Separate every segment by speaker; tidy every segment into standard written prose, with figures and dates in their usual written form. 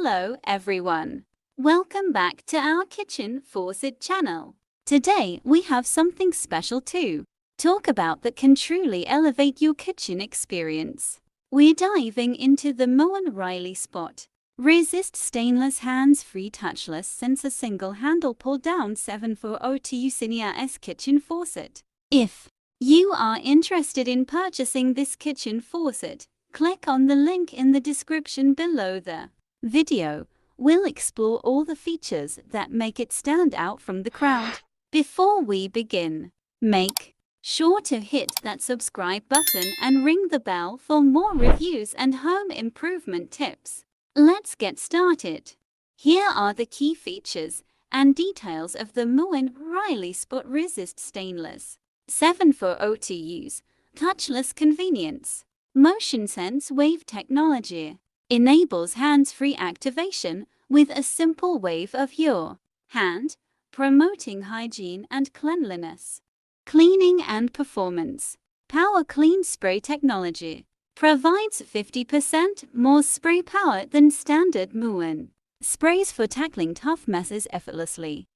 Speaker 1: Hello everyone. Welcome back to our kitchen faucet channel. Today we have something special to talk about that can truly elevate your kitchen experience. We're diving into the Moen Riley Spot Resist Stainless Hands-Free Touchless Sensor Single Handle Pull-Down 7402EWSRS Kitchen Faucet. If you are interested in purchasing this kitchen faucet, click on the link in the description below the video. We'll explore all the features that make it stand out from the crowd. Before we begin, make sure to hit that subscribe button and ring the bell for more reviews and home improvement tips. Let's get started. Here are the key features and details of the Moen Riley Spot Resist Stainless 7402EWS Touchless Convenience. Motion Sense Wave Technology enables hands-free activation with a simple wave of your hand, promoting hygiene and cleanliness. Cleaning and performance. Power Clean Spray Technology provides 50% more spray power than standard Moen sprays for tackling tough messes effortlessly.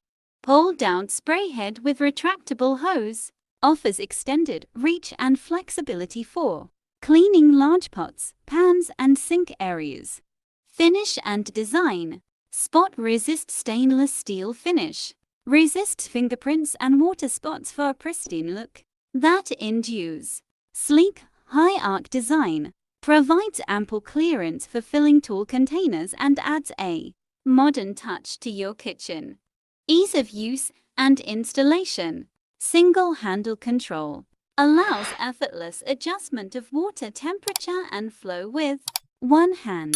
Speaker 1: Pull-down spray head with retractable hose offers extended reach and flexibility for cleaning large pots, pans, and sink areas. Finish and design. Spot Resist Stainless Steel Finish resists fingerprints and water spots for a pristine look that endures. Sleek, high-arc design provides ample clearance for filling tall containers and adds a modern touch to your kitchen. Ease of use and installation. Single handle control allows effortless adjustment of water temperature and flow with one hand.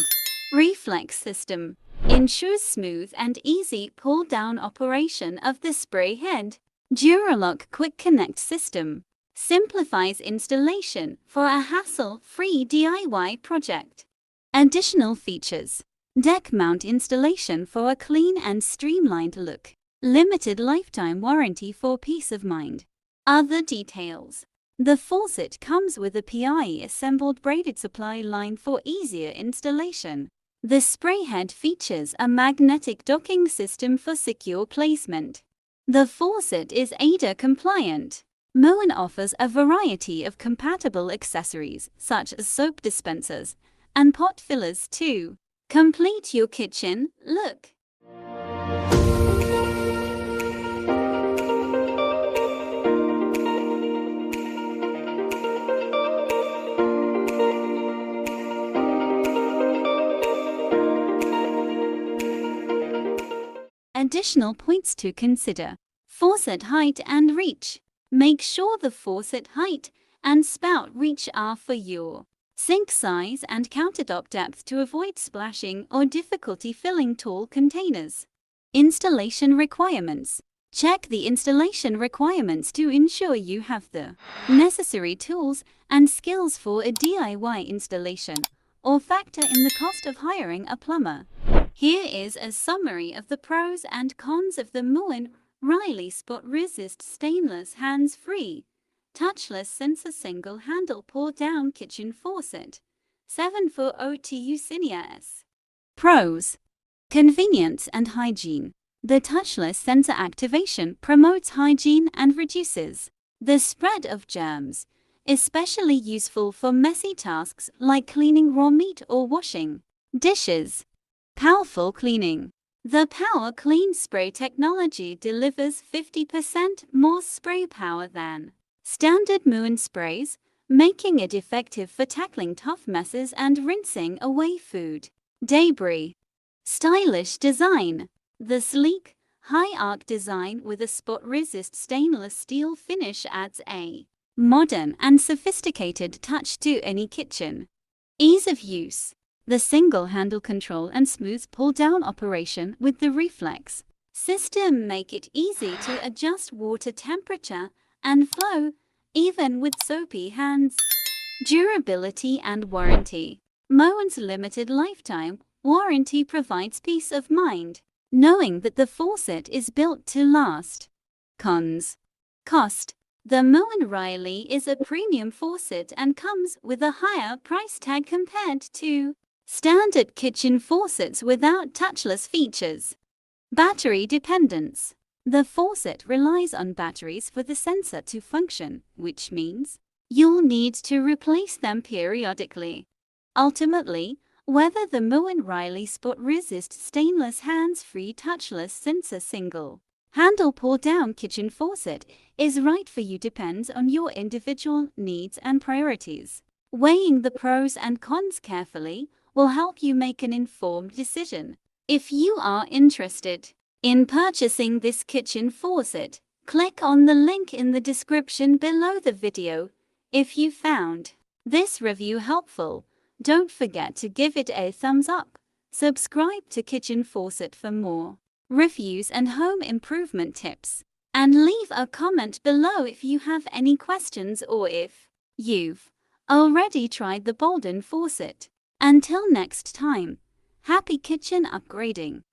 Speaker 1: Reflex system ensures smooth and easy pull-down operation of the spray head. Duralock Quick Connect system simplifies installation for a hassle-free DIY project. Additional features. Deck mount installation for a clean and streamlined look. Limited lifetime warranty for peace of mind. Other details. The faucet comes with a PIE-assembled braided supply line for easier installation. The spray head features a magnetic docking system for secure placement. The faucet is ADA compliant. Moen offers a variety of compatible accessories such as soap dispensers and pot fillers to complete your kitchen look. Additional points to consider. Faucet height and reach. Make sure the faucet height and spout reach are for your sink size and countertop depth to avoid splashing or difficulty filling tall containers. Installation requirements. Check the installation requirements to ensure you have the necessary tools and skills for a DIY installation, or factor in the cost of hiring a plumber. Here is a summary of the pros and cons of the Moen Riley Spot Resist Stainless Hands-Free Touchless Sensor Single Handle Pull-Down Kitchen Faucet 7402EWSRS. Pros. Convenience and hygiene. The touchless sensor activation promotes hygiene and reduces the spread of germs, especially useful for messy tasks like cleaning raw meat or washing dishes. Powerful cleaning. The Power Clean Spray technology delivers 50% more spray power than standard Moen sprays, making it effective for tackling tough messes and rinsing away food debris. Stylish design. The sleek, high-arc design with a spot-resist stainless steel finish adds a modern and sophisticated touch to any kitchen. Ease of use. The single handle control and smooth pull-down operation with the reflex system make it easy to adjust water temperature and flow, even with soapy hands. Durability and warranty. Moen's limited lifetime warranty provides peace of mind, knowing that the faucet is built to last. Cons. Cost. The Moen Riley is a premium faucet and comes with a higher price tag compared to Standard kitchen faucets without touchless features. Battery dependence. The faucet relies on batteries for the sensor to function, which means you'll need to replace them periodically. Ultimately, whether the Moen Riley spot-resist stainless hands-free touchless sensor single handle pour-down kitchen faucet is right for you depends on your individual needs and priorities. Weighing the pros and cons carefully will help you make an informed decision. If you are interested in purchasing this kitchen faucet, click on the link in the description below the video. If you found this review helpful, don't forget to give it a thumbs up. Subscribe to Kitchen Faucet for more reviews and home improvement tips. And leave a comment below if you have any questions or if you've already tried the Bolden faucet. Until next time, happy kitchen upgrading.